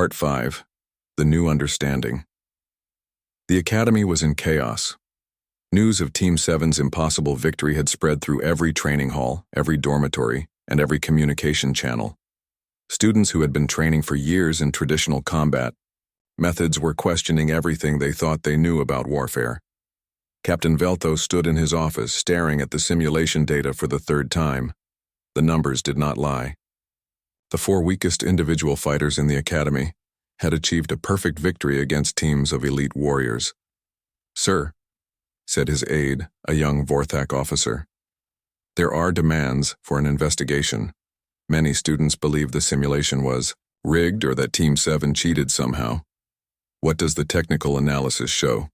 Part 5. The New Understanding. The Academy was in chaos. News of Team 7's impossible victory had spread through every training hall, every dormitory, and every communication channel. Students who had been training for years in traditional combat methods were questioning everything they thought they knew about warfare. Captain Veltho stood in his office staring at the simulation data for the third time. The numbers did not lie. The 4 weakest individual fighters in the Academy had achieved a perfect victory against teams of elite warriors. "Sir," said his aide, a young Vorthak officer, "there are demands for an investigation. Many students believe the simulation was rigged or that Team 7 cheated somehow." "What does the technical analysis show?"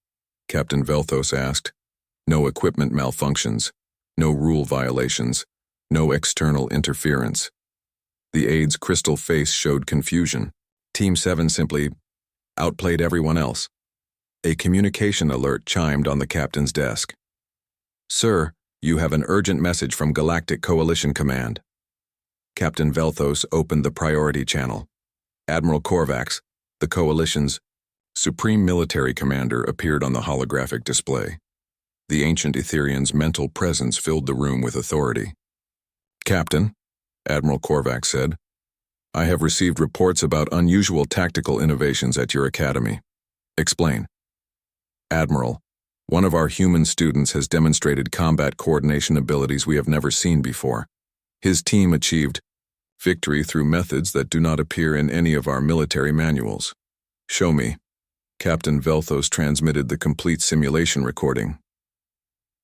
Captain Velthos asked. "No equipment malfunctions, no rule violations, no external interference." The aide's crystal face showed confusion. Team 7 simply outplayed everyone else. A communication alert chimed on the captain's desk. "Sir, you have an urgent message from Galactic Coalition Command." Captain Velthos opened the priority channel. Admiral Korvax, the Coalition's Supreme Military Commander, appeared on the holographic display. The ancient Etherean's mental presence filled the room with authority. "Captain," Admiral Korvax said, "I have received reports about unusual tactical innovations at your academy. Explain." "Admiral, one of our human students has demonstrated combat coordination abilities we have never seen before. His team achieved victory through methods that do not appear in any of our military manuals." "Show me." Captain Velthos transmitted the complete simulation recording.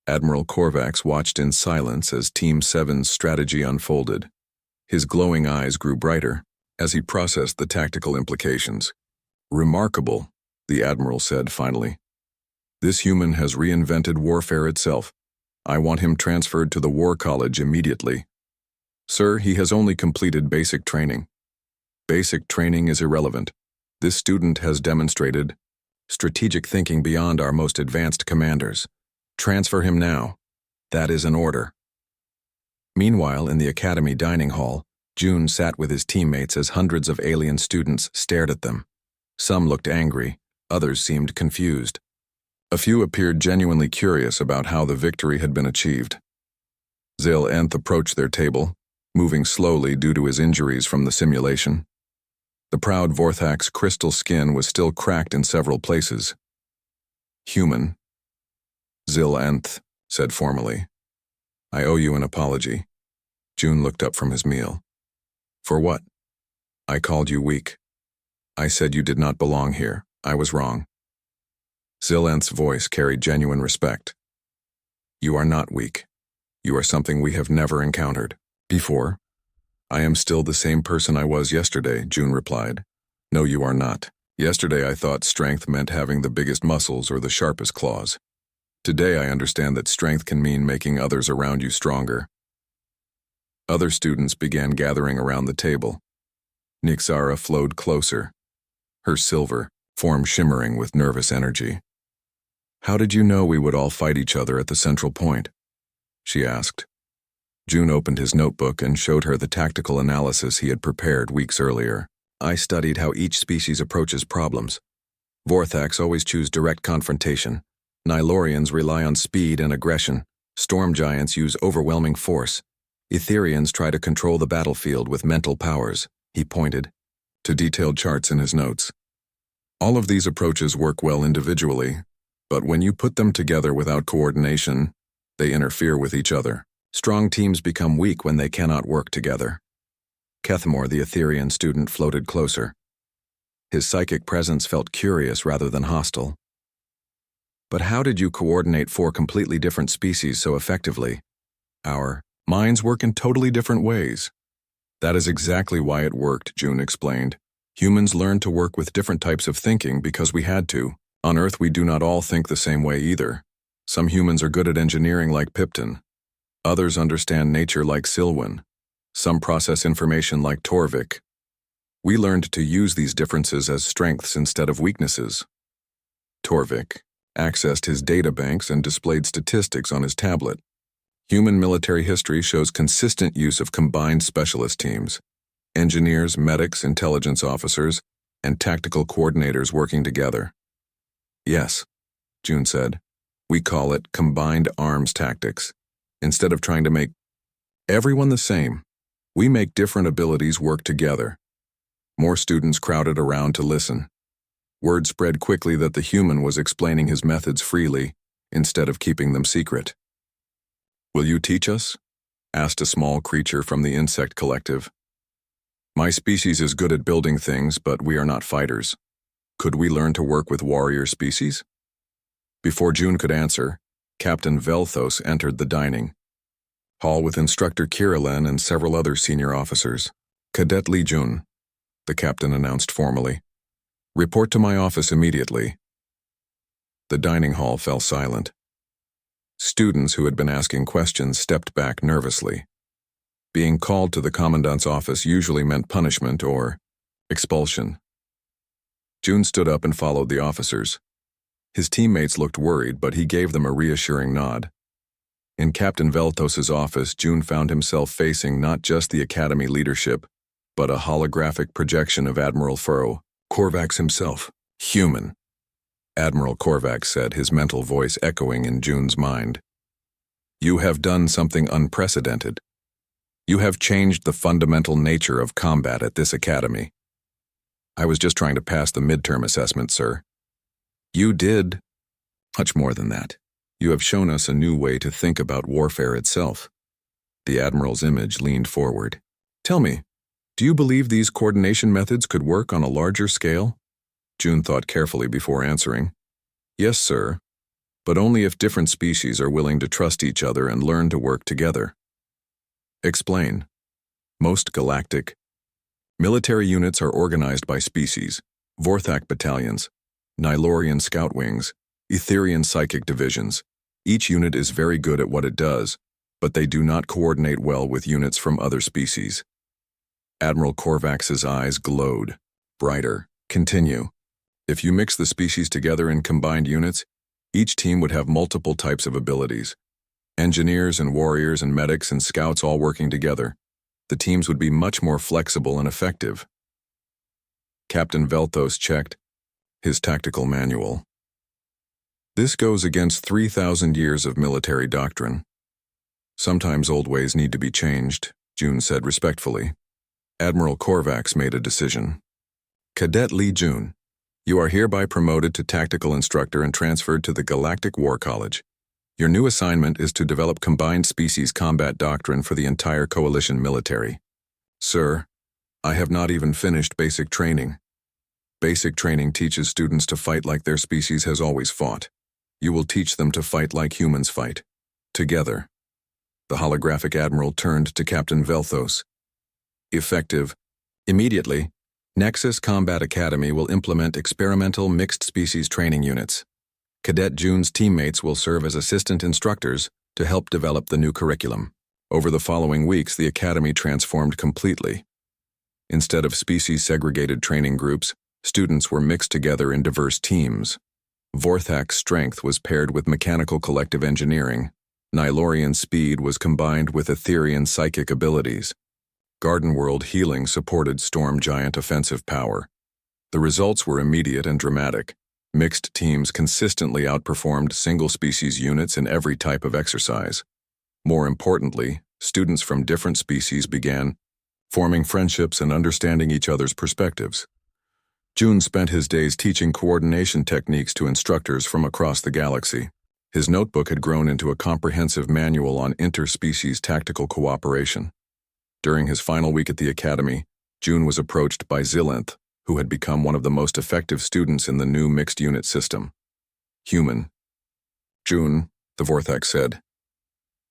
Admiral Korvax watched in silence as Team 7's strategy unfolded. His glowing eyes grew brighter as he processed the tactical implications. "Remarkable," the Admiral said finally. "This human has reinvented warfare itself. I want him transferred to the War College immediately." "Sir, he has only completed basic training." "Basic training is irrelevant. This student has demonstrated strategic thinking beyond our most advanced commanders. Transfer him now. That is an order." Meanwhile, in the Academy dining hall, June sat with his teammates as hundreds of alien students stared at them. Some looked angry, others seemed confused. A few appeared genuinely curious about how the victory had been achieved. Zil-Enth approached their table, moving slowly due to his injuries from the simulation. The proud Vorthak's crystal skin was still cracked in several places. "Human," Zil-Enth said formally, "I owe you an apology." June looked up from his meal. "For what?" "I called you weak. I said you did not belong here. I was wrong." Zil-Enth's voice carried genuine respect. "You are not weak. You are something we have never encountered before." "I am still the same person I was yesterday," June replied. "No, you are not. Yesterday I thought strength meant having the biggest muscles or the sharpest claws. Today I understand that strength can mean making others around you stronger." Other students began gathering around the table. Nixara flowed closer, her silver form shimmering with nervous energy. "How did you know we would all fight each other at the central point?" she asked. June opened his notebook and showed her the tactical analysis he had prepared weeks earlier. "I studied how each species approaches problems. Vorthaks always choose direct confrontation. Nylorians rely on speed and aggression. Storm giants use overwhelming force. Ethereans try to control the battlefield with mental powers," he pointed to detailed charts in his notes. "All of these approaches work well individually, but when you put them together without coordination, they interfere with each other. Strong teams become weak when they cannot work together." Kethmore, the Etherean student, floated closer. His psychic presence felt curious rather than hostile. "But how did you coordinate 4 completely different species so effectively?" "Our minds work in totally different ways." "That is exactly why it worked," June explained. "Humans learned to work with different types of thinking because we had to. On Earth we do not all think the same way either. Some humans are good at engineering like Pipton. Others understand nature like Silwyn. Some process information like Torvik. We learned to use these differences as strengths instead of weaknesses." Torvik accessed his databanks and displayed statistics on his tablet. Human military history shows consistent use of combined specialist teams. Engineers, medics, intelligence officers, and tactical coordinators working together. Yes, June said. We call it combined arms tactics. Instead of trying to make everyone the same, we make different abilities work together. More students crowded around to listen. Word spread quickly that the human was explaining his methods freely, instead of keeping them secret. Will you teach us? Asked a small creature from the insect collective. My species is good at building things, but we are not fighters. Could we learn to work with warrior species? Before June could answer, Captain Velthos entered the dining hall with Instructor Kirillin and several other senior officers. Cadet Li Jun, the captain announced formally. Report to my office immediately. The dining hall fell silent. Students who had been asking questions stepped back nervously. Being called to the commandant's office usually meant punishment or expulsion. June stood up and followed the officers. His teammates looked worried, but he gave them a reassuring nod. In Captain Velthos's office, June found himself facing not just the academy leadership, but a holographic projection of Admiral Korvax himself. Human, Admiral Korvax said, his mental voice echoing in June's mind. You have done something unprecedented. You have changed the fundamental nature of combat at this academy. I was just trying to pass the midterm assessment, sir. You did much more than that. You have shown us a new way to think about warfare itself. The Admiral's image leaned forward. Tell me, do you believe these coordination methods could work on a larger scale? June thought carefully before answering. Yes, sir, but only if different species are willing to trust each other and learn to work together. Explain. Most galactic military units are organized by species: Vorthak battalions, Nylorian scout wings, Etherian psychic divisions. Each unit is very good at what it does, but they do not coordinate well with units from other species. Admiral Korvax's eyes glowed. Brighter. Continue. If you mix the species together in combined units, each team would have multiple types of abilities. Engineers and warriors and medics and scouts all working together. The teams would be much more flexible and effective. Captain Velthos checked his tactical manual. This goes against 3,000 years of military doctrine. Sometimes old ways need to be changed, June said respectfully. Admiral Korvax made a decision. Cadet Li Jun, you are hereby promoted to tactical instructor and transferred to the Galactic War College. Your new assignment is to develop combined species combat doctrine for the entire coalition military. Sir, I have not even finished basic training. Basic training teaches students to fight like their species has always fought. You will teach them to fight like humans fight. Together. The holographic admiral turned to Captain Velthos. Effective. Immediately, Nexus Combat Academy will implement experimental mixed-species training units. Cadet June's teammates will serve as assistant instructors to help develop the new curriculum. Over the following weeks, the academy transformed completely. Instead of species-segregated training groups, students were mixed together in diverse teams. Vorthak's strength was paired with mechanical collective engineering. Nylorian speed was combined with Etherian psychic abilities. Garden World healing supported Storm Giant offensive power. The results were immediate and dramatic. Mixed teams consistently outperformed single-species units in every type of exercise. More importantly, students from different species began forming friendships and understanding each other's perspectives. June spent his days teaching coordination techniques to instructors from across the galaxy. His notebook had grown into a comprehensive manual on interspecies tactical cooperation. During his final week at the academy, June was approached by Zilinth, who had become one of the most effective students in the new mixed unit system. Human. June, the Vorthak said,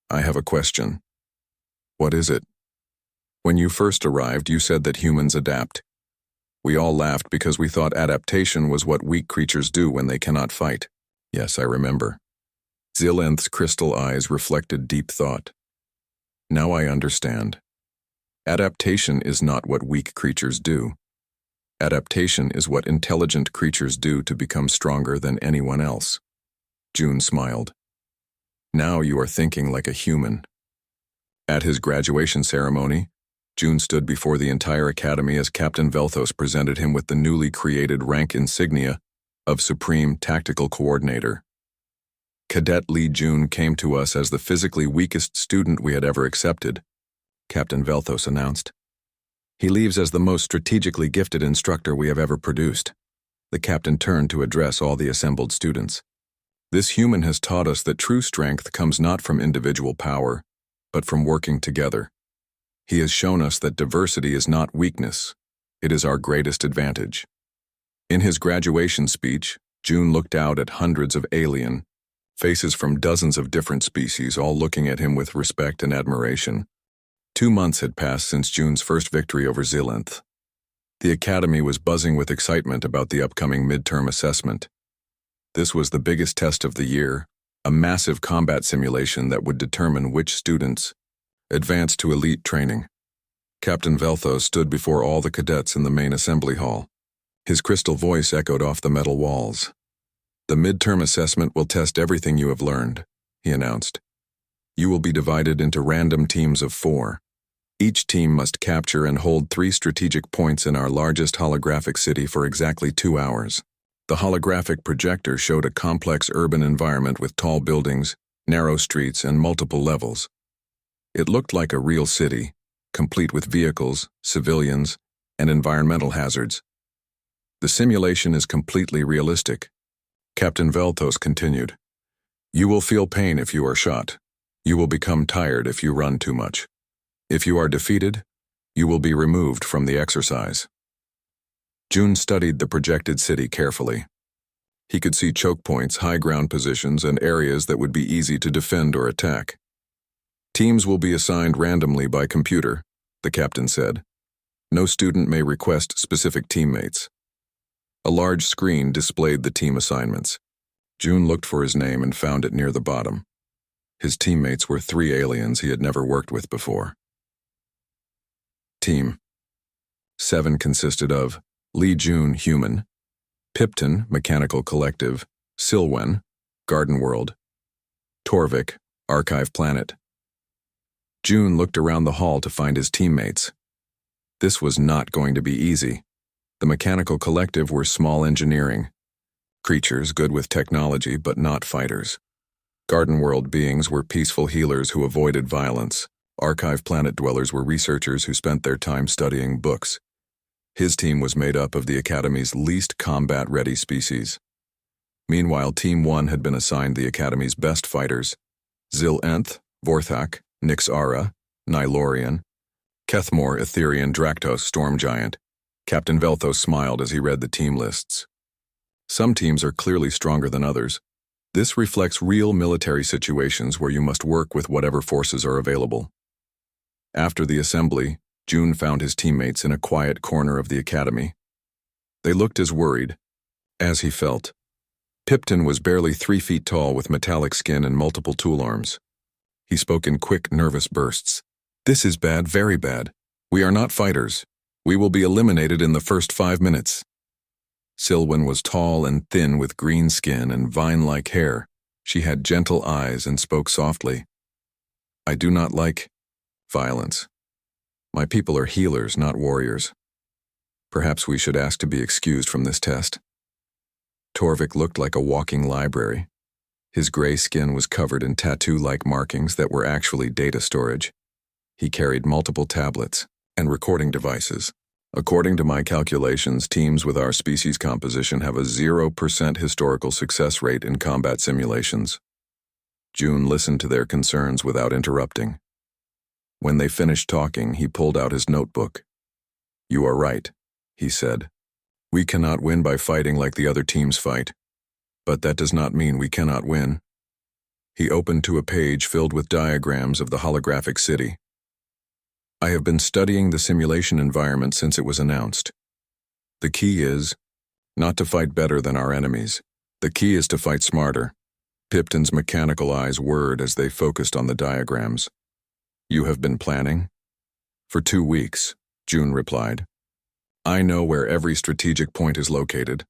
I have a question. What is it? When you first arrived, you said that humans adapt. We all laughed because we thought adaptation was what weak creatures do when they cannot fight. Yes, I remember. Zilinth's crystal eyes reflected deep thought. Now I understand. Adaptation is not what weak creatures do. Adaptation is what intelligent creatures do to become stronger than anyone else. June smiled. Now you are thinking like a human. At his graduation ceremony, June stood before the entire academy as Captain Velthos presented him with the newly created rank insignia of Supreme Tactical Coordinator. Cadet Lee June came to us as the physically weakest student we had ever accepted, Captain Velthos announced. He leaves as the most strategically gifted instructor we have ever produced. The captain turned to address all the assembled students. This human has taught us that true strength comes not from individual power, but from working together. He has shown us that diversity is not weakness, it is our greatest advantage. In his graduation speech, June looked out at hundreds of alien faces from dozens of different species, all looking at him with respect and admiration. 2 months had passed since June's first victory over Zilinth. The academy was buzzing with excitement about the upcoming midterm assessment. This was the biggest test of the year, a massive combat simulation that would determine which students advanced to elite training. Captain Velthos stood before all the cadets in the main assembly hall. His crystal voice echoed off the metal walls. "The midterm assessment will test everything you have learned," he announced. "You will be divided into random teams of 4. Each team must capture and hold 3 strategic points in our largest holographic city for exactly 2 hours." The holographic projector showed a complex urban environment with tall buildings, narrow streets, and multiple levels. It looked like a real city, complete with vehicles, civilians, and environmental hazards. "The simulation is completely realistic," Captain Velthos continued. "You will feel pain if you are shot. You will become tired if you run too much. If you are defeated, you will be removed from the exercise." June studied the projected city carefully. He could see choke points, high ground positions, and areas that would be easy to defend or attack. "Teams will be assigned randomly by computer," the captain said. "No student may request specific teammates." A large screen displayed the team assignments. June looked for his name and found it near the bottom. His teammates were 3 aliens he had never worked with before. Team 7 consisted of Lee June, Human; Pipton, Mechanical Collective; Silwen, Garden World; Torvik, Archive Planet. June looked around the hall to find his teammates. This was not going to be easy. The Mechanical Collective were small engineering creatures good with technology but not fighters. Garden World beings were peaceful healers who avoided violence. Archive Planet dwellers were researchers who spent their time studying books. His team was made up of the Academy's least combat-ready species. Meanwhile, Team 1 had been assigned the Academy's best fighters: Zil-Enth, Vorthak, Nixara, Nylorian, Kethmore, Etherian, Draktos, Storm Giant. Captain Velthos smiled as he read the team lists. Some teams are clearly stronger than others. This reflects real military situations where you must work with whatever forces are available. After the assembly, June found his teammates in a quiet corner of the academy. They looked as worried as he felt. Pipton was barely 3 feet tall with metallic skin and multiple tool arms. He spoke in quick, nervous bursts. "This is bad, very bad. We are not fighters. We will be eliminated in the first 5 minutes." Silwen was tall and thin with green skin and vine-like hair. She had gentle eyes and spoke softly. "I do not like violence. My people are healers, not warriors. Perhaps we should ask to be excused from this test." Torvik looked like a walking library. His gray skin was covered in tattoo-like markings that were actually data storage. He carried multiple tablets and recording devices. "According to my calculations, teams with our species composition have a 0% historical success rate in combat simulations." June listened to their concerns without interrupting. When they finished talking, he pulled out his notebook. "You are right," he said. "We cannot win by fighting like the other teams fight. But that does not mean we cannot win." He opened to a page filled with diagrams of the holographic city. "I have been studying the simulation environment since it was announced. The key is not to fight better than our enemies. The key is to fight smarter." Pipton's mechanical eyes whirred as they focused on the diagrams. "You have been planning?" "For 2 weeks," June replied. "I know where every strategic point is located.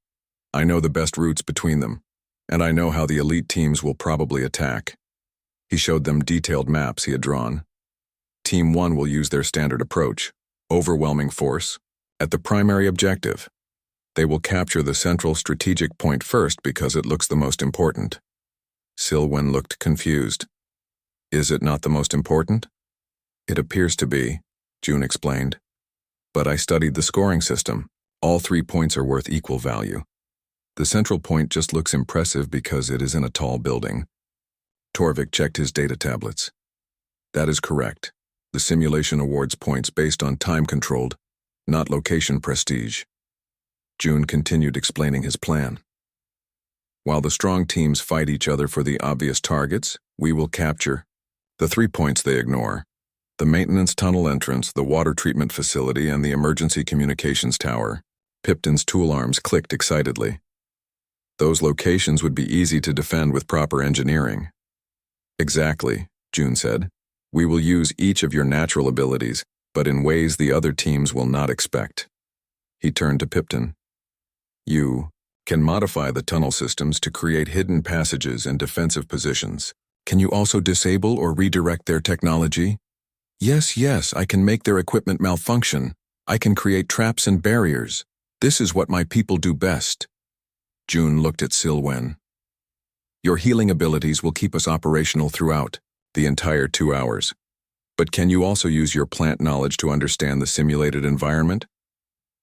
I know the best routes between them, and I know how the elite teams will probably attack." He showed them detailed maps he had drawn. Team 1 will use their standard approach, overwhelming force, at the primary objective. They will capture the central strategic point first because it looks the most important. Silwen looked confused. Is it not the most important? It appears to be, June explained. But I studied the scoring system. All 3 points are worth equal value. The central point just looks impressive because it is in a tall building. Torvik checked his data tablets. That is correct. The simulation awards points based on time-controlled, not location prestige. June continued explaining his plan. While the strong teams fight each other for the obvious targets, we will capture the 3 points they ignore: the maintenance tunnel entrance, the water treatment facility, and the emergency communications tower. Pipton's tool arms clicked excitedly. Those locations would be easy to defend with proper engineering. Exactly, June said. We will use each of your natural abilities, but in ways the other teams will not expect. He turned to Pipton. You can modify the tunnel systems to create hidden passages and defensive positions. Can you also disable or redirect their technology? Yes, I can make their equipment malfunction. I can create traps and barriers. This is what my people do best. June looked at Silwen. Your healing abilities will keep us operational throughout the entire 2 hours. But can you also use your plant knowledge to understand the simulated environment?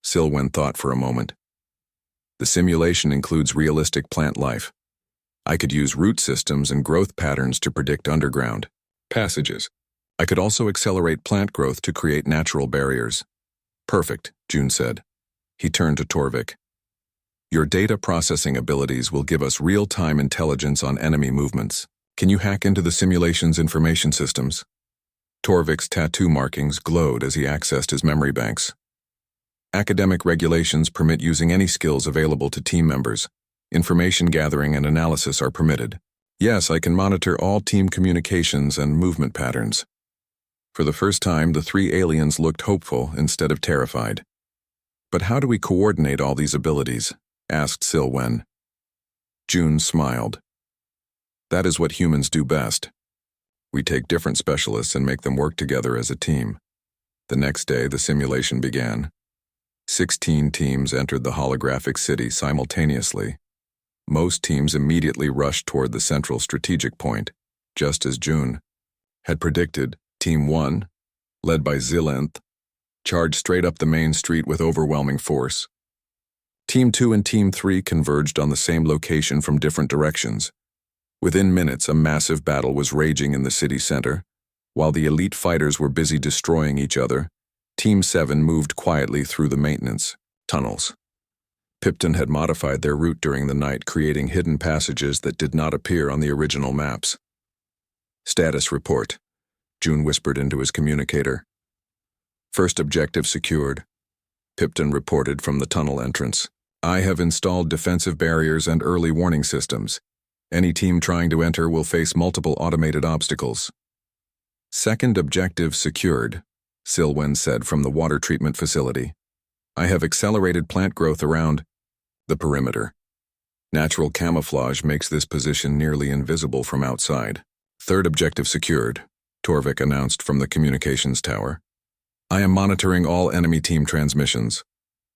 Silwen thought for a moment. The simulation includes realistic plant life. I could use root systems and growth patterns to predict underground passages. I could also accelerate plant growth to create natural barriers. Perfect, June said. He turned to Torvik. Your data processing abilities will give us real-time intelligence on enemy movements. Can you hack into the simulation's information systems? Torvik's tattoo markings glowed as he accessed his memory banks. Academic regulations permit using any skills available to team members. Information gathering and analysis are permitted. Yes, I can monitor all team communications and movement patterns. For the first time, the 3 aliens looked hopeful instead of terrified. But how do we coordinate all these abilities? Asked Silwen. June smiled. That is what humans do best. We take different specialists and make them work together as a team. The next day, the simulation began. 16 teams entered the holographic city simultaneously. Most teams immediately rushed toward the central strategic point, just as June had predicted. Team 1, led by Zilenth, charged straight up the main street with overwhelming force. Team 2 and Team 3 converged on the same location from different directions. Within minutes, a massive battle was raging in the city center. While the elite fighters were busy destroying each other, Team 7 moved quietly through the maintenance tunnels. Pipton had modified their route during the night, creating hidden passages that did not appear on the original maps. Status report, June whispered into his communicator. First objective secured, Pipton reported from the tunnel entrance. I have installed defensive barriers and early warning systems. Any team trying to enter will face multiple automated obstacles. Second objective secured, Silwen said from the water treatment facility. I have accelerated plant growth around the perimeter. Natural camouflage makes this position nearly invisible from outside. Third objective secured, Torvik announced from the communications tower. I am monitoring all enemy team transmissions.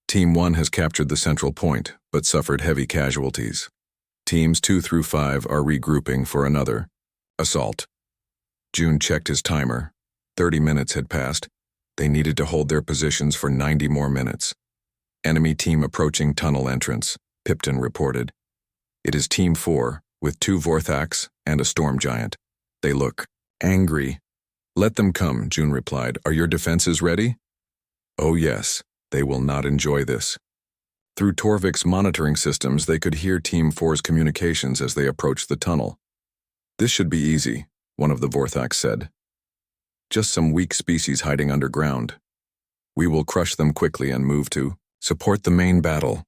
Team 1 has captured the central point, but suffered heavy casualties. Teams 2 through 5 are regrouping for another assault. June checked his timer. 30 minutes had passed. They needed to hold their positions for 90 more minutes. Enemy team approaching tunnel entrance, Pipton reported. It is Team 4, with 2 Vorthax and a storm giant. They look angry. Let them come, June replied. Are your defenses ready? Oh yes, they will not enjoy this. Through Torvik's monitoring systems, they could hear Team 4's communications as they approached the tunnel. This should be easy, one of the Vorthax said. Just some weak species hiding underground. We will crush them quickly and move to support the main battle,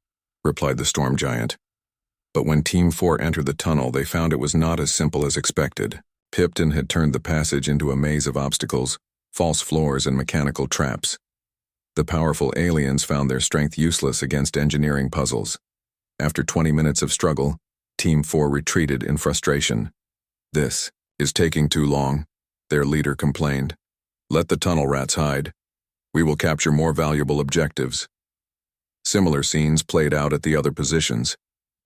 replied the storm giant. But when Team 4 entered the tunnel, they found it was not as simple as expected. Pipton had turned the passage into a maze of obstacles, false floors, and mechanical traps. The powerful aliens found their strength useless against engineering puzzles. After 20 minutes of struggle, Team 4 retreated in frustration. This is taking too long, their leader complained. Let the tunnel rats hide. We will capture more valuable objectives. Similar scenes played out at the other positions.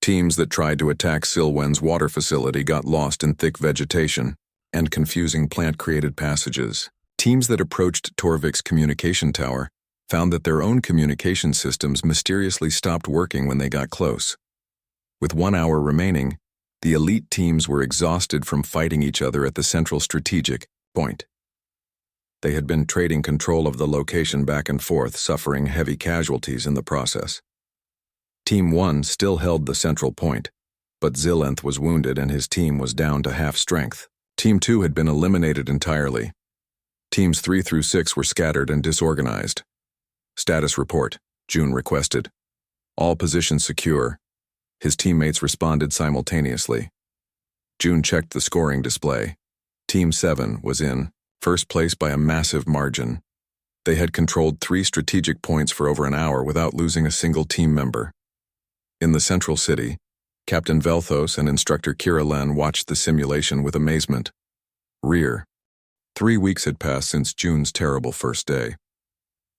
Teams that tried to attack Silwen's water facility got lost in thick vegetation and confusing plant-created passages. Teams that approached Torvik's communication tower found that their own communication systems mysteriously stopped working when they got close. With 1 hour remaining, the elite teams were exhausted from fighting each other at the central strategic point. They had been trading control of the location back and forth, suffering heavy casualties in the process. Team 1 still held the central point, but Zilenth was wounded and his team was down to half strength. Team 2 had been eliminated entirely. Teams 3 through 6 were scattered and disorganized. Status report, June requested. All positions secure. His teammates responded simultaneously. June checked the scoring display. Team 7 was in first place by a massive margin. They had controlled 3 strategic points for over an hour without losing a single team member. In the central city, Captain Velthos and Instructor Kira Len watched the simulation with amazement. Rear. 3 weeks had passed since June's terrible first day.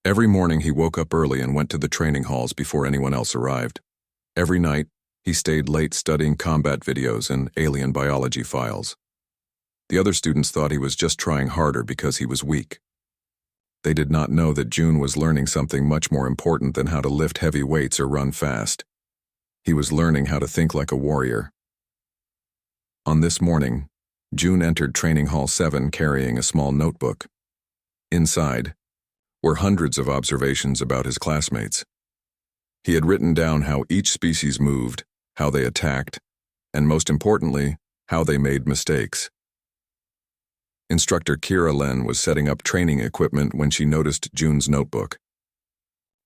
Every morning he woke up early and went to the training halls before anyone else arrived. Every night, he stayed late studying combat videos and alien biology files. The other students thought he was just trying harder because he was weak. They did not know that June was learning something much more important than how to lift heavy weights or run fast. He was learning how to think like a warrior. On this morning, June entered Training Hall 7 carrying a small notebook. Inside were hundreds of observations about his classmates. He had written down how each species moved, how they attacked, and most importantly, how they made mistakes. Instructor Kira Len was setting up training equipment when she noticed June's notebook.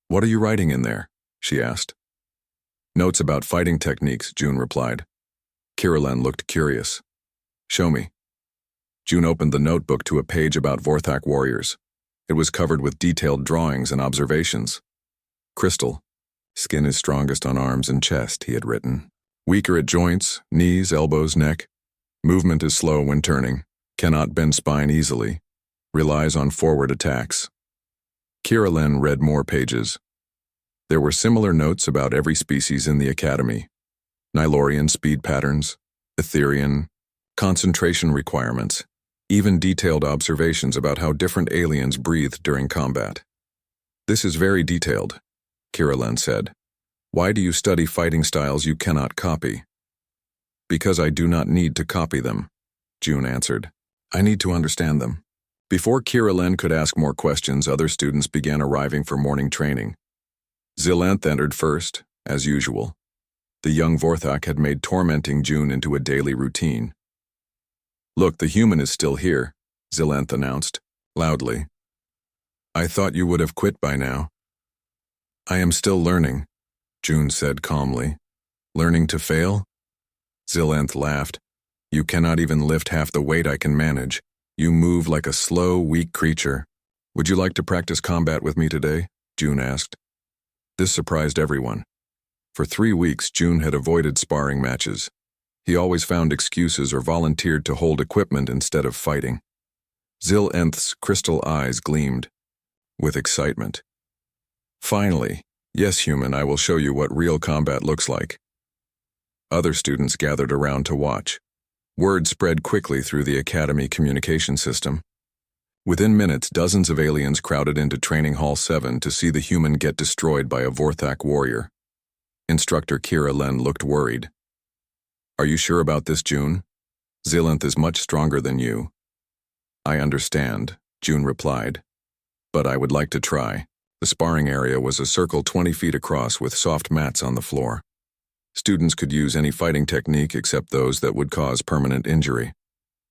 "What are you writing in there?" she asked. "Notes about fighting techniques," June replied. Kira Len looked curious. "Show me." June opened the notebook to a page about Vorthak warriors. It was covered with detailed drawings and observations. "Crystal. Skin is strongest on arms and chest," he had written. "Weaker at joints, knees, elbows, neck. Movement is slow when turning. Cannot bend spine easily. Relies on forward attacks." Kira Len read more pages. There were similar notes about every species in the academy. Nylorian speed patterns, Etherian, concentration requirements, even detailed observations about how different aliens breathe during combat. "This is very detailed," Kira Len said. "Why do you study fighting styles you cannot copy?" "Because I do not need to copy them," June answered. "I need to understand them." Before Kira Len could ask more questions, other students began arriving for morning training. Zilenth entered first, as usual. The young Vorthak had made tormenting June into a daily routine. "Look, the human is still here," Zilenth announced, loudly. "I thought you would have quit by now." "I am still learning," June said calmly. "Learning to fail?" Zilenth laughed. "You cannot even lift half the weight I can manage. You move like a slow, weak creature. Would you like to practice combat with me today?" June asked. This surprised everyone. For 3 weeks, June had avoided sparring matches. He always found excuses or volunteered to hold equipment instead of fighting. Zilenth's crystal eyes gleamed with excitement. "Finally, yes, human, I will show you what real combat looks like." Other students gathered around to watch. Word spread quickly through the academy communication system. Within minutes, dozens of aliens crowded into Training Hall 7 to see the human get destroyed by a Vorthak warrior. Instructor Kira Len looked worried. "Are you sure about this, June? Zilenth is much stronger than you." "I understand," June replied. "But I would like to try." The sparring area was a circle 20 feet across with soft mats on the floor. Students could use any fighting technique except those that would cause permanent injury.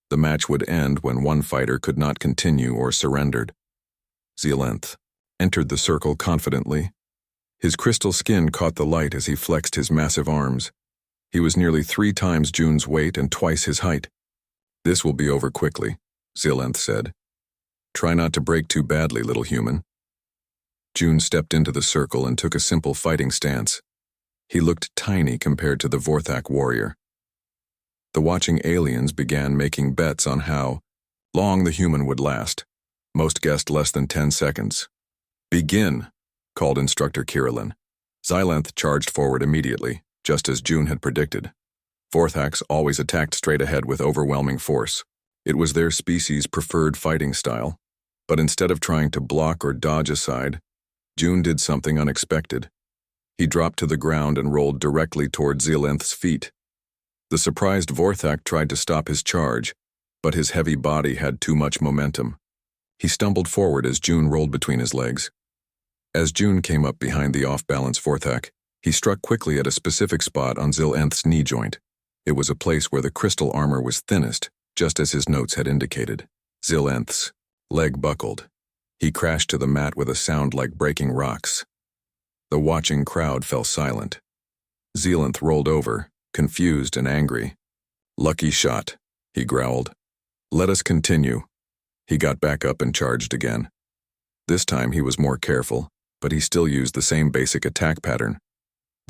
The match would end when one fighter could not continue or surrendered. Zilenth entered the circle confidently. His crystal skin caught the light as he flexed his massive arms. He was nearly 3 times June's weight and twice his height. "This will be over quickly," Zilenth said. "Try not to break too badly, little human." June stepped into the circle and took a simple fighting stance. He looked tiny compared to the Vorthak warrior. The watching aliens began making bets on how long the human would last. Most guessed less than 10 seconds. "Begin," called Instructor Kirillin. Xylanth charged forward immediately, just as June had predicted. Vorthax always attacked straight ahead with overwhelming force. It was their species' preferred fighting style. But instead of trying to block or dodge aside, June did something unexpected. He dropped to the ground and rolled directly toward Xylanth's feet. The surprised Vorthak tried to stop his charge, but his heavy body had too much momentum. He stumbled forward as June rolled between his legs. As June came up behind the off-balance Vorthak, he struck quickly at a specific spot on Xylanth's knee joint. It was a place where the crystal armor was thinnest, just as his notes had indicated. Xylanth's leg buckled. He crashed to the mat with a sound like breaking rocks. The watching crowd fell silent. Xylanth rolled over, confused and angry. "Lucky shot," he growled. "Let us continue." He got back up and charged again. This time he was more careful, but he still used the same basic attack pattern.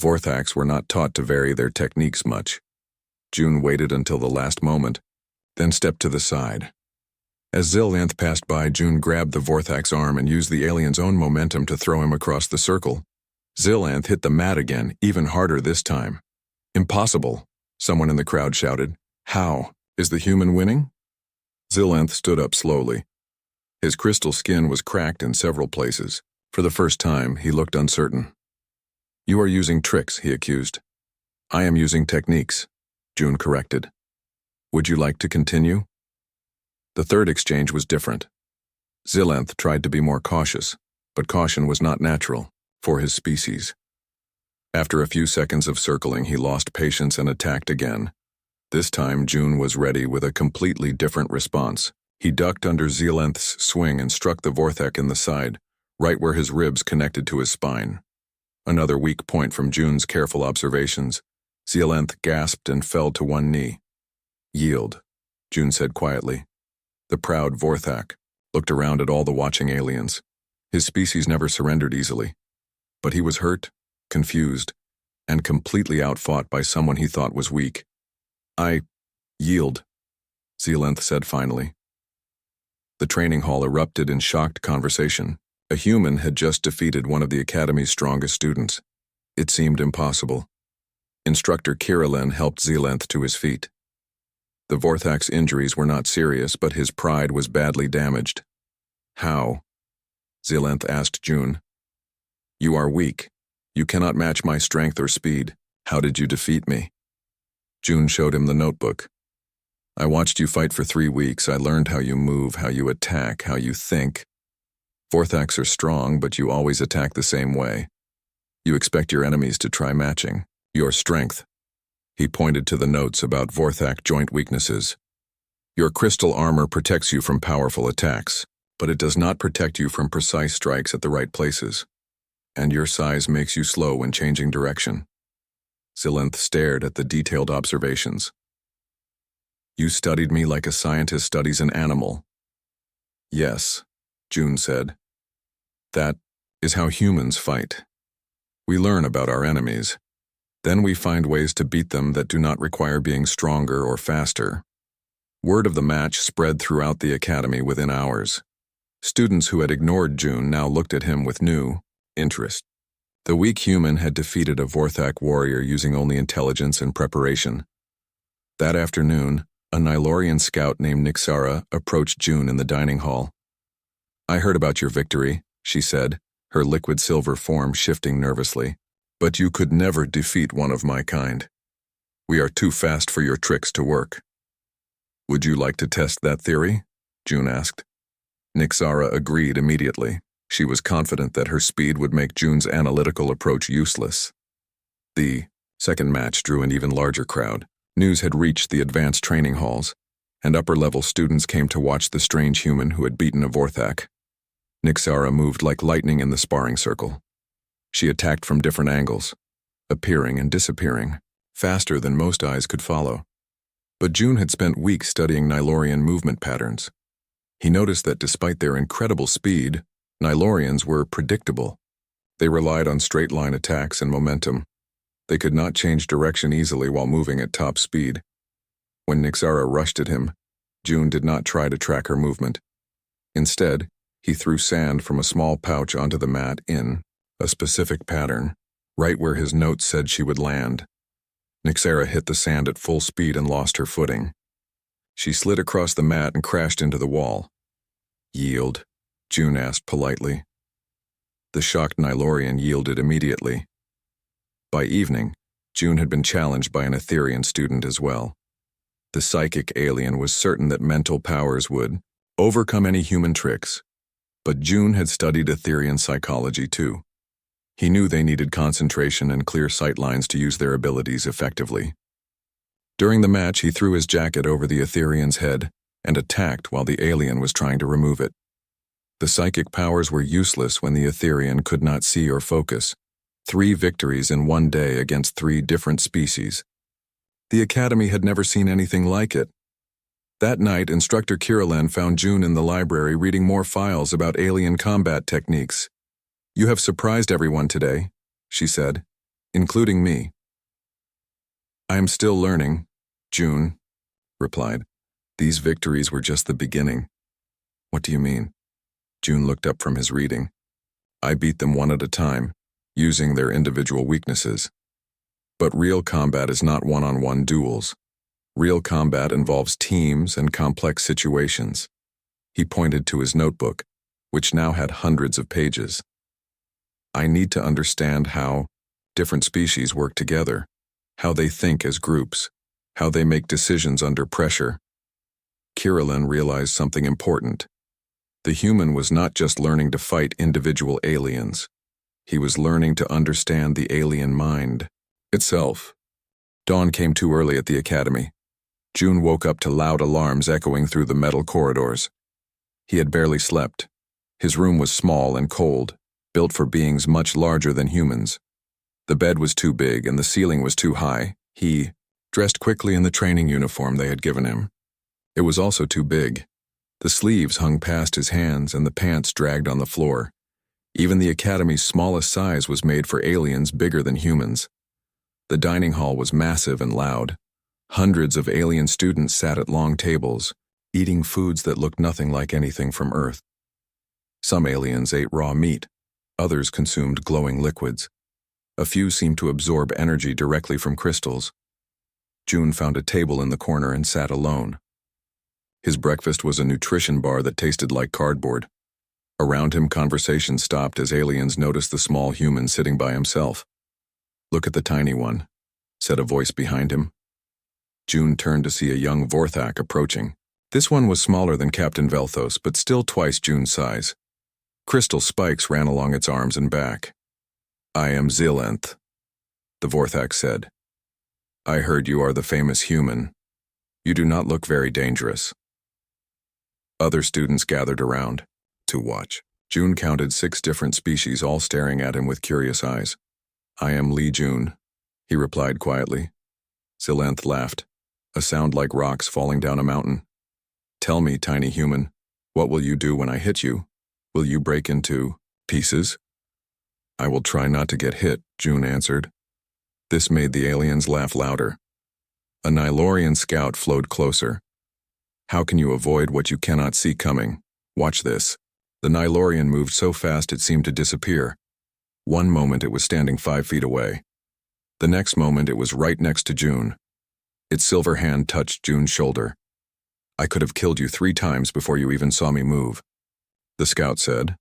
Vorthax were not taught to vary their techniques much. June waited until the last moment, then stepped to the side. As Xylanth passed by, June grabbed the Vorthax arm and used the alien's own momentum to throw him across the circle. Xylanth hit the mat again, even harder this time. "Impossible," someone in the crowd shouted. "How? Is the human winning?" Xylanth stood up slowly. His crystal skin was cracked in several places. For the first time, he looked uncertain. "You are using tricks," he accused. "I am using techniques," June corrected. "Would you like to continue?" The third exchange was different. Xylanth tried to be more cautious, but caution was not natural for his species. After a few seconds of circling, he lost patience and attacked again. This time, June was ready with a completely different response. He ducked under Xylanth's swing and struck the Vorthak in the side, right where his ribs connected to his spine. Another weak point from June's careful observations. Xylanth gasped and fell to one knee. "Yield," June said quietly. The proud Vorthak looked around at all the watching aliens. His species never surrendered easily. But he was hurt, confused, and completely outfought by someone he thought was weak. "I yield," Xylanth said finally. The training hall erupted in shocked conversation. A human had just defeated one of the Academy's strongest students. It seemed impossible. Instructor Kirillin helped Xylanth to his feet. The Vorthak's injuries were not serious, but his pride was badly damaged. "How?" Xylanth asked June. "You are weak. You cannot match my strength or speed. How did you defeat me?" June showed him the notebook. "I watched you fight for 3 weeks. I learned how you move, how you attack, how you think. Vorthax are strong, but you always attack the same way. You expect your enemies to try matching your strength." He pointed to the notes about Vorthak joint weaknesses. "Your crystal armor protects you from powerful attacks, but it does not protect you from precise strikes at the right places. And your size makes you slow when changing direction." Xylanth stared at the detailed observations. "You studied me like a scientist studies an animal." "Yes," June said. "That is how humans fight. We learn about our enemies. Then we find ways to beat them that do not require being stronger or faster." Word of the match spread throughout the academy within hours. Students who had ignored June now looked at him with new interest. The weak human had defeated a Vorthak warrior using only intelligence and preparation. That afternoon, a Nylorian scout named Nixara approached June in the dining hall. "I heard about your victory," she said, her liquid silver form shifting nervously. "But you could never defeat one of my kind. We are too fast for your tricks to work." "Would you like to test that theory?" June asked. Nixara agreed immediately. She was confident that her speed would make June's analytical approach useless. The second match drew an even larger crowd. News had reached the advanced training halls, and upper-level students came to watch the strange human who had beaten a Vorthak. Nixara moved like lightning in the sparring circle. She attacked from different angles, appearing and disappearing, faster than most eyes could follow. But June had spent weeks studying Nylorian movement patterns. He noticed that despite their incredible speed, Nylorians were predictable. They relied on straight-line attacks and momentum. They could not change direction easily while moving at top speed. When Nixara rushed at him, June did not try to track her movement. Instead, He threw sand from a small pouch onto the mat in a specific pattern, right where his notes said she would land. Nyxera hit the sand at full speed and lost her footing. She slid across the mat and crashed into the wall. "Yield?" June asked politely. The shocked Nylorian yielded immediately. By evening, June had been challenged by an Etherian student as well. The psychic alien was certain that mental powers would overcome any human tricks, but June had studied Etherian psychology too. He knew they needed concentration and clear sight lines to use their abilities effectively. During the match, he threw his jacket over the Etherian's head and attacked while the alien was trying to remove it. The psychic powers were useless when the Etherian could not see or focus. 3 victories in one day against 3 different species. The Academy had never seen anything like it. That night, Instructor Kirilen found June in the library reading more files about alien combat techniques. "You have surprised everyone today," she said, "including me." "I am still learning," June replied. "These victories were just the beginning." "What do you mean?" June looked up from his reading. "I beat them one at a time, using their individual weaknesses. But real combat is not one-on-one duels. Real combat involves teams and complex situations." He pointed to his notebook, which now had hundreds of pages. "I need to understand how different species work together, how they think as groups, how they make decisions under pressure." Kirilen realized something important. The human was not just learning to fight individual aliens. He was learning to understand the alien mind itself. Dawn came too early at the Academy. June woke up to loud alarms echoing through the metal corridors. He had barely slept. His room was small and cold, built for beings much larger than humans. The bed was too big and the ceiling was too high. He dressed quickly in the training uniform they had given him. It was also too big. The sleeves hung past his hands and the pants dragged on the floor. Even the Academy's smallest size was made for aliens bigger than humans. The dining hall was massive and loud. Hundreds of alien students sat at long tables, eating foods that looked nothing like anything from Earth. Some aliens ate raw meat. Others consumed glowing liquids. A few seemed to absorb energy directly from crystals. June found a table in the corner and sat alone. His breakfast was a nutrition bar that tasted like cardboard. Around him, conversation stopped as aliens noticed the small human sitting by himself. "Look at the tiny one," said a voice behind him. June turned to see a young Vorthak approaching. This one was smaller than Captain Velthos, but still twice June's size. Crystal spikes ran along its arms and back. "I am Zilenth," the Vorthak said. "I heard you are the famous human. You do not look very dangerous." Other students gathered around to watch. June counted 6 different species, all staring at him with curious eyes. "I am Li June," he replied quietly. Zilenth laughed, a sound like rocks falling down a mountain. "Tell me, tiny human, what will you do when I hit you? Will you break into pieces?" "I will try not to get hit," June answered. This made the aliens laugh louder. A Nylorian scout flowed closer. "How can you avoid what you cannot see coming? Watch this." The Nylorian moved so fast it seemed to disappear. One moment it was standing 5 feet away. The next moment it was right next to June. Its silver hand touched June's shoulder. "I could have killed you 3 times before you even saw me move," the scout said.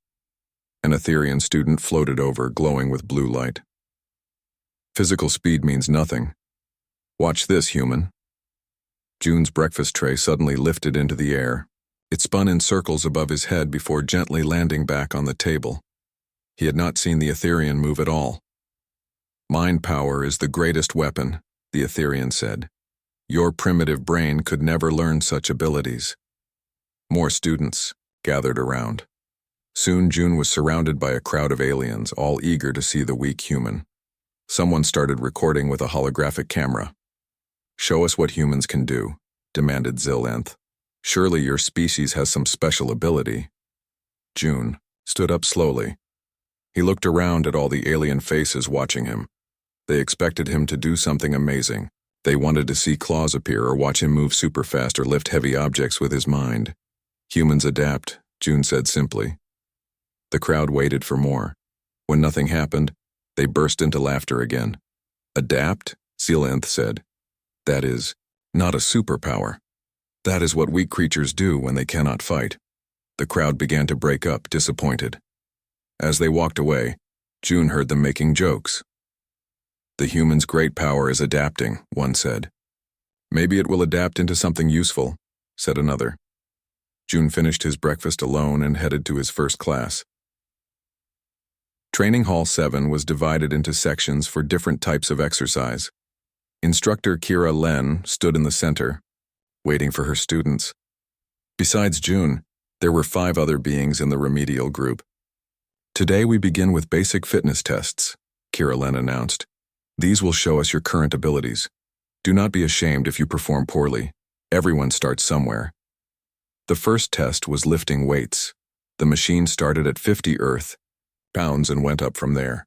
An Etherian student floated over, glowing with blue light. "Physical speed means nothing. Watch this, human." June's breakfast tray suddenly lifted into the air. It spun in circles above his head before gently landing back on the table. He had not seen the Etherian move at all. "Mind power is the greatest weapon," the Etherian said. "Your primitive brain could never learn such abilities." More students gathered around. Soon June was surrounded by a crowd of aliens, all eager to see the weak human. Someone started recording with a holographic camera. "Show us what humans can do," demanded Zilenth. "Surely your species has some special ability." June stood up slowly. He looked around at all the alien faces watching him. They expected him to do something amazing. They wanted to see claws appear or watch him move super fast or lift heavy objects with his mind. "Humans adapt," June said simply. The crowd waited for more. When nothing happened, they burst into laughter again. Adapt? Zylanthe said. That is not a superpower. That is what weak creatures do when they cannot fight. The crowd began to break up, disappointed. As they walked away, June heard them making jokes. The human's great power is adapting, one said. Maybe it will adapt into something useful, said another. June finished his breakfast alone and headed to his first class. Training Hall 7 was divided into sections for different types of exercise. Instructor Kira Len stood in the center, waiting for her students. Besides June, there were 5 other beings in the remedial group. Today we begin with basic fitness tests, Kira Len announced. These will show us your current abilities. Do not be ashamed if you perform poorly. Everyone starts somewhere. The first test was lifting weights. The machine started at 50 pounds and went up from there.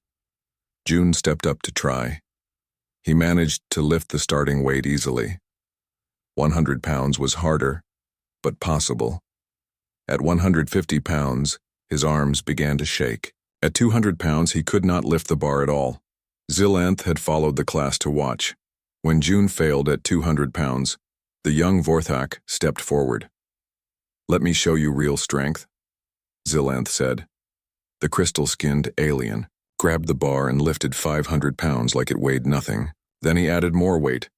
June stepped up to try. He managed to lift the starting weight easily. 100 pounds was harder, but possible. At 150 pounds, his arms began to shake. At 200 pounds, he could not lift the bar at all. Zylanthe had followed the class to watch. When June failed at 200 pounds, the young Vorthak stepped forward. Let me show you real strength, Zylanthe said. The crystal-skinned alien grabbed the bar and lifted 500 pounds like it weighed nothing. Then he added more weight.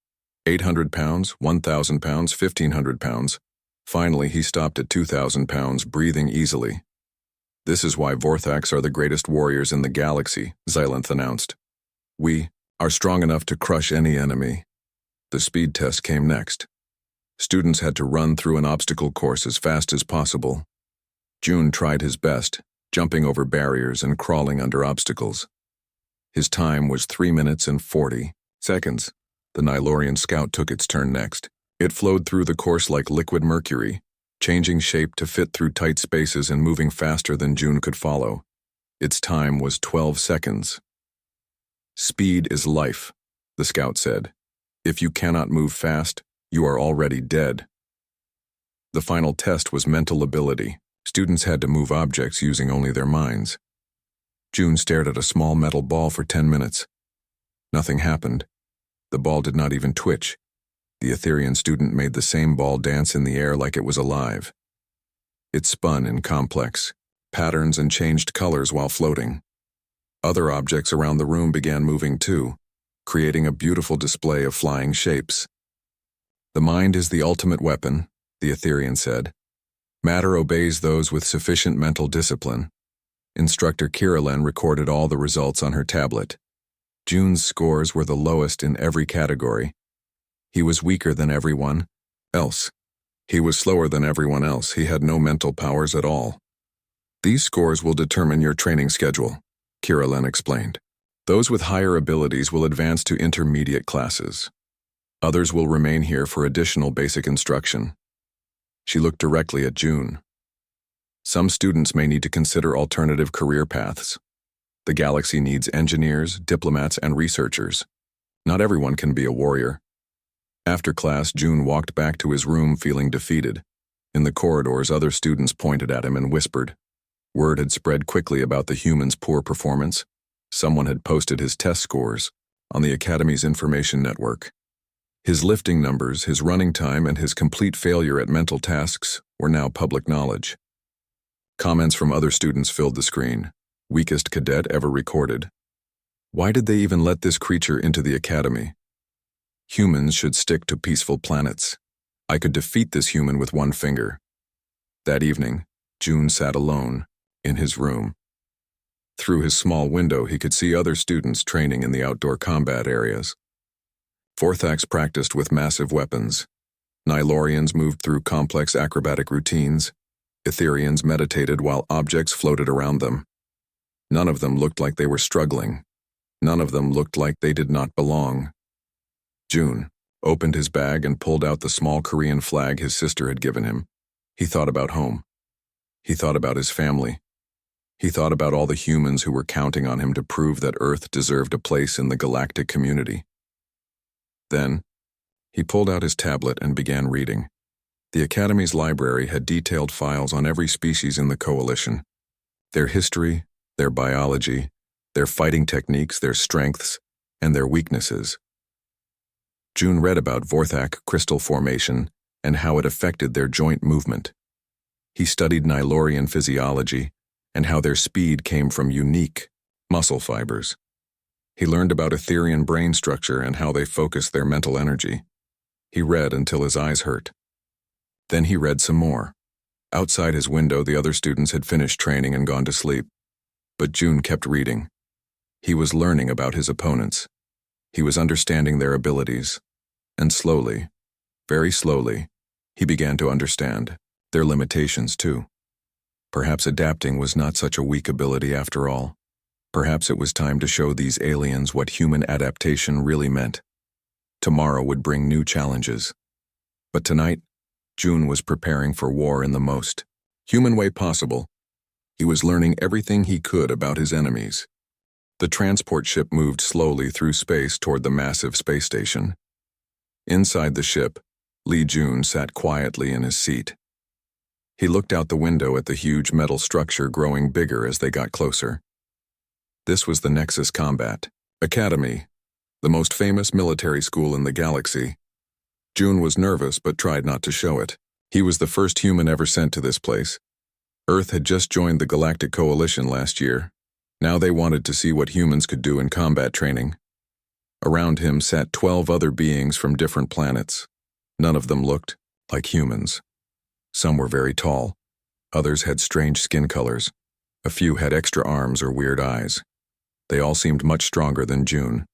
800 pounds, 1,000 pounds, 1,500 pounds. Finally, he stopped at 2,000 pounds, breathing easily. This is why Vorthaks are the greatest warriors in the galaxy, Zylanthe announced. We are strong enough to crush any enemy. The speed test came next. Students had to run through an obstacle course as fast as possible. June tried his best, jumping over barriers and crawling under obstacles. His time was 3 minutes and 40 seconds. The Nylorian scout took its turn next. It flowed through the course like liquid mercury, changing shape to fit through tight spaces and moving faster than June could follow. Its time was 12 seconds. Speed is life, the scout said. If you cannot move fast, you are already dead. The final test was mental ability. Students had to move objects using only their minds. June stared at a small metal ball for 10 minutes. Nothing happened. The ball did not even twitch. The Etherian student made the same ball dance in the air like it was alive. It spun in complex patterns and changed colors while floating. Other objects around the room began moving too, creating a beautiful display of flying shapes. The mind is the ultimate weapon, the Etherian said. Matter obeys those with sufficient mental discipline. Instructor Kira Len recorded all the results on her tablet. June's scores were the lowest in every category. He was weaker than everyone else. He was slower than everyone else. He had no mental powers at all. These scores will determine your training schedule, Kira Len explained. Those with higher abilities will advance to intermediate classes. Others will remain here for additional basic instruction. She looked directly at June. Some students may need to consider alternative career paths. The galaxy needs engineers, diplomats, and researchers. Not everyone can be a warrior. After class, June walked back to his room feeling defeated. In the corridors, other students pointed at him and whispered. Word had spread quickly about the human's poor performance. Someone had posted his test scores on the Academy's information network. His lifting numbers, his running time, and his complete failure at mental tasks were now public knowledge. Comments from other students filled the screen. Weakest cadet ever recorded. Why did they even let this creature into the Academy? Humans should stick to peaceful planets. I could defeat this human with one finger. That evening, June sat alone in his room. Through his small window, he could see other students training in the outdoor combat areas. Vorthaks practiced with massive weapons. Nylorians moved through complex acrobatic routines. Etherians meditated while objects floated around them. None of them looked like they were struggling. None of them looked like they did not belong. June opened his bag and pulled out the small Korean flag his sister had given him. He thought about home. He thought about his family. He thought about all the humans who were counting on him to prove that Earth deserved a place in the galactic community. Then, he pulled out his tablet and began reading. The Academy's library had detailed files on every species in the Coalition. Their history, their biology, their fighting techniques, their strengths, and their weaknesses. June read about Vorthak crystal formation and how it affected their joint movement. He studied Nylorian physiology and how their speed came from unique muscle fibers. He learned about Etherian brain structure and how they focus their mental energy. He read until his eyes hurt. Then he read some more. Outside his window, the other students had finished training and gone to sleep. But June kept reading. He was learning about his opponents. He was understanding their abilities. And slowly, very slowly, he began to understand their limitations too. Perhaps adapting was not such a weak ability after all. Perhaps it was time to show these aliens what human adaptation really meant. Tomorrow would bring new challenges. But tonight, June was preparing for war in the most human way possible. He was learning everything he could about his enemies. The transport ship moved slowly through space toward the massive space station. Inside the ship, Lee Jun sat quietly in his seat. He looked out the window at the huge metal structure growing bigger as they got closer. This was the Nexus Combat Academy, the most famous military school in the galaxy. June was nervous but tried not to show it. He was the first human ever sent to this place. Earth had just joined the Galactic Coalition last year. Now they wanted to see what humans could do in combat training. Around him sat 12 other beings from different planets. None of them looked like humans. Some were very tall. Others had strange skin colors. A few had extra arms or weird eyes. They all seemed much stronger than June.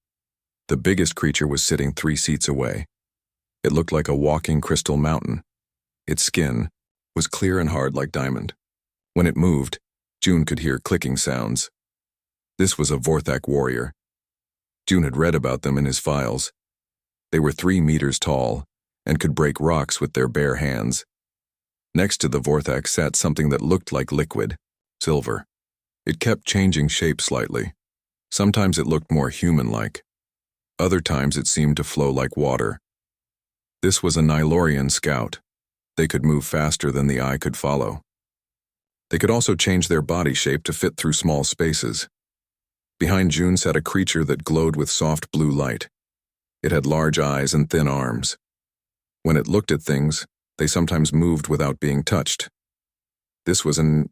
The biggest creature was sitting 3 seats away. It looked like a walking crystal mountain. Its skin was clear and hard like diamond. When it moved, June could hear clicking sounds. This was a Vorthak warrior. June had read about them in his files. They were 3 meters tall and could break rocks with their bare hands. Next to the Vorthak sat something that looked like liquid, silver. It kept changing shape slightly. Sometimes it looked more human-like. Other times it seemed to flow like water. This was a Nylorian scout. They could move faster than the eye could follow. They could also change their body shape to fit through small spaces. Behind June sat a creature that glowed with soft blue light. It had large eyes and thin arms. When it looked at things, they sometimes moved without being touched. This was an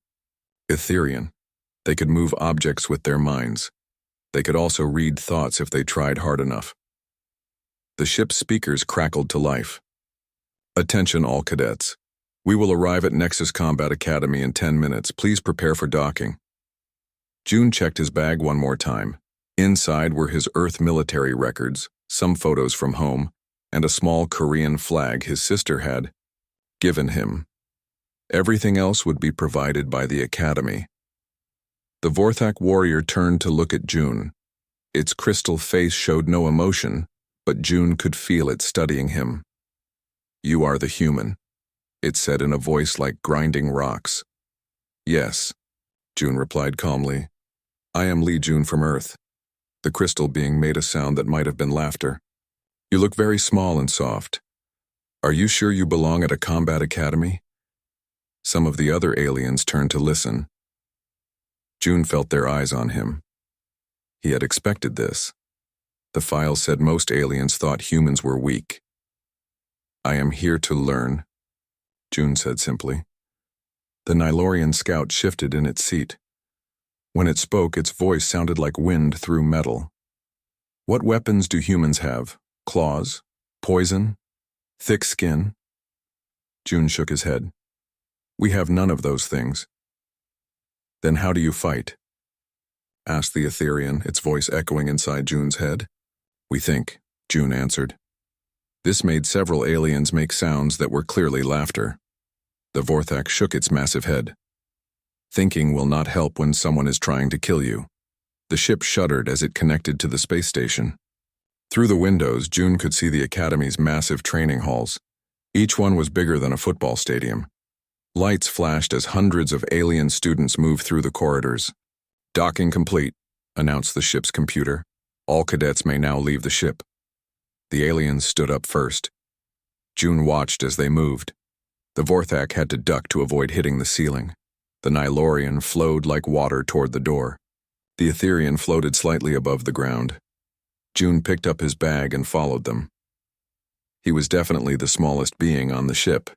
Etherian. They could move objects with their minds. They could also read thoughts if they tried hard enough. The ship's speakers crackled to life. Attention all cadets. We will arrive at Nexus Combat Academy in 10 minutes. Please prepare for docking. June checked his bag one more time. Inside were his Earth military records, some photos from home, and a small Korean flag his sister had given him. Everything else would be provided by the Academy. The Vorthak warrior turned to look at June. Its crystal face showed no emotion, but June could feel it studying him. You are the human, it said in a voice like grinding rocks. Yes, June replied calmly. I am Lee Jun from Earth. The crystal being made a sound that might have been laughter. You look very small and soft. Are you sure you belong at a combat academy? Some of the other aliens turned to listen. June felt their eyes on him. He had expected this. The file said most aliens thought humans were weak. I am here to learn, June said simply. The Nylorian scout shifted in its seat. When it spoke, its voice sounded like wind through metal. What weapons do humans have? Claws? Poison? Thick skin? June shook his head. We have none of those things. Then how do you fight? Asked the Etherian, its voice echoing inside June's head. We think, June answered. This made several aliens make sounds that were clearly laughter. The Vorthak shook its massive head. Thinking will not help when someone is trying to kill you. The ship shuddered as it connected to the space station. Through the windows, June could see the Academy's massive training halls. Each one was bigger than a football stadium. Lights flashed as hundreds of alien students moved through the corridors. Docking complete, announced the ship's computer. All cadets may now leave the ship. The aliens stood up first. June watched as they moved. The Vorthak had to duck to avoid hitting the ceiling. The Nylorian flowed like water toward the door. The Etherian floated slightly above the ground. June picked up his bag and followed them. He was definitely the smallest being on the ship.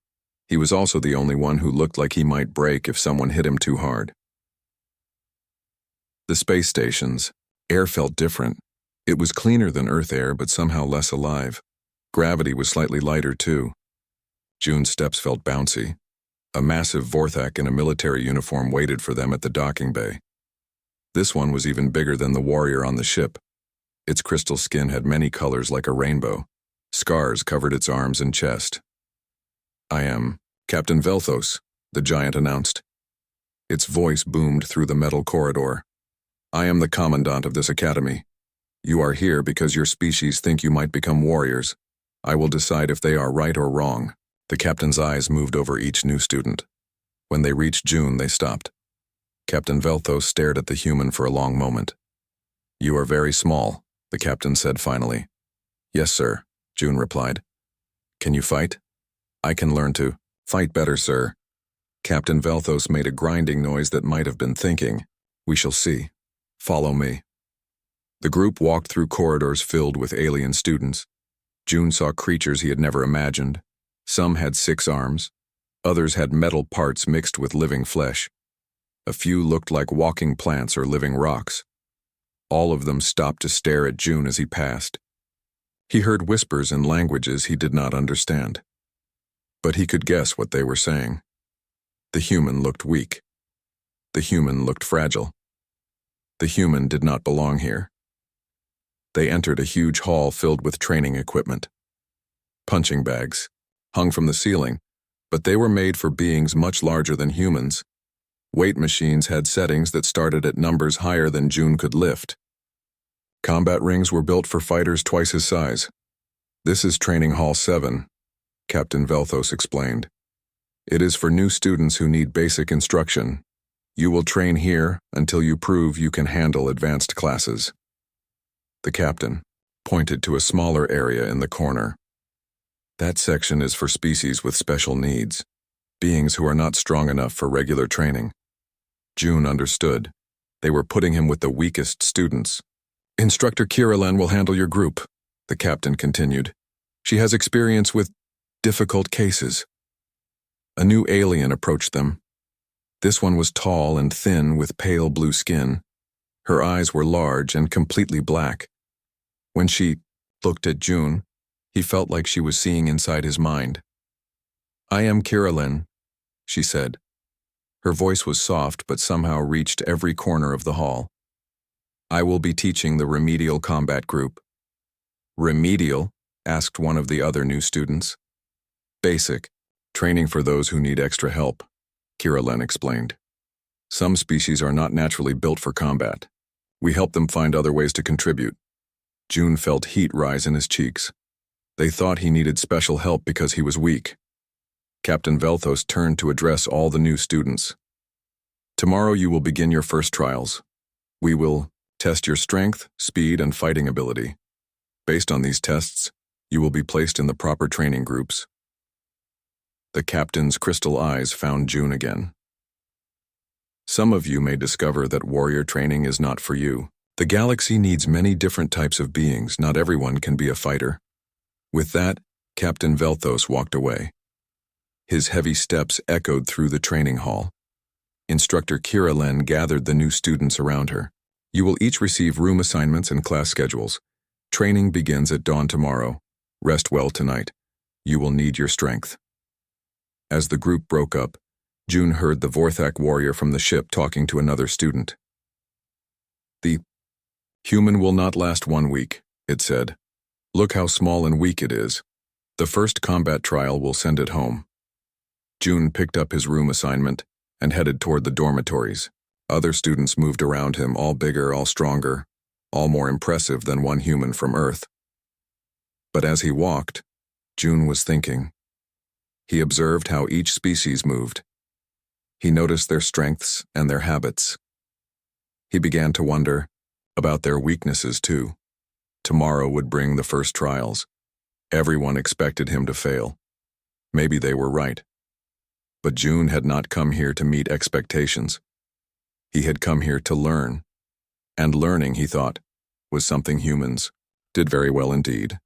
He was also the only one who looked like he might break if someone hit him too hard. The space station's air felt different. It was cleaner than Earth air, but somehow less alive. Gravity was slightly lighter, too. June's steps felt bouncy. A massive Vorthak in a military uniform waited for them at the docking bay. This one was even bigger than the warrior on the ship. Its crystal skin had many colors like a rainbow. Scars covered its arms and chest. "I am Captain Velthos," the giant announced. Its voice boomed through the metal corridor. "I am the commandant of this academy. You are here because your species think you might become warriors. I will decide if they are right or wrong." The captain's eyes moved over each new student. When they reached June, they stopped. Captain Velthos stared at the human for a long moment. "You are very small," the captain said finally. "Yes, sir," June replied. "Can you fight?" "I can learn to fight better, sir." Captain Velthos made a grinding noise that might have been thinking, "We shall see. Follow me." The group walked through corridors filled with alien students. June saw creatures he had never imagined. Some had 6 arms. Others had metal parts mixed with living flesh. A few looked like walking plants or living rocks. All of them stopped to stare at June as he passed. He heard whispers in languages he did not understand. But he could guess what they were saying. The human looked weak. The human looked fragile. The human did not belong here. They entered a huge hall filled with training equipment. Punching bags hung from the ceiling, but they were made for beings much larger than humans. Weight machines had settings that started at numbers higher than June could lift. Combat rings were built for fighters twice his size. "This is Training Hall 7, Captain Velthos explained. "It is for new students who need basic instruction. You will train here until you prove you can handle advanced classes." The captain pointed to a smaller area in the corner. "That section is for species with special needs, beings who are not strong enough for regular training." June understood. They were putting him with the weakest students. "Instructor Kiralen will handle your group," the captain continued. "She has experience with difficult cases." A new alien approached them. This one was tall and thin with pale blue skin. Her eyes were large and completely black. When she looked at June, he felt like she was seeing inside his mind. "I am Kiralen," she said. Her voice was soft but somehow reached every corner of the hall. "I will be teaching the remedial combat group." "Remedial?" asked one of the other new students. "Basic, training for those who need extra help," Kiralen explained. "Some species are not naturally built for combat. We help them find other ways to contribute." June felt heat rise in his cheeks. They thought he needed special help because he was weak. Captain Velthos turned to address all the new students. "Tomorrow you will begin your first trials. We will test your strength, speed, and fighting ability. Based on these tests, you will be placed in the proper training groups." The captain's crystal eyes found June again. "Some of you may discover that warrior training is not for you. The galaxy needs many different types of beings. Not everyone can be a fighter." With that, Captain Velthos walked away. His heavy steps echoed through the training hall. Instructor Kiralen gathered the new students around her. "You will each receive room assignments and class schedules. Training begins at dawn tomorrow. Rest well tonight. You will need your strength." As the group broke up, June heard the Vorthak warrior from the ship talking to another student. "The human will not last 1 week," it said. "Look how small and weak it is. The first combat trial will send it home." June picked up his room assignment and headed toward the dormitories. Other students moved around him, all bigger, all stronger, all more impressive than one human from Earth. But as he walked, June was thinking. He observed how each species moved. He noticed their strengths and their habits. He began to wonder about their weaknesses too. Tomorrow would bring the first trials. Everyone expected him to fail. Maybe they were right. But June had not come here to meet expectations. He had come here to learn. And learning, he thought, was something humans did very well indeed.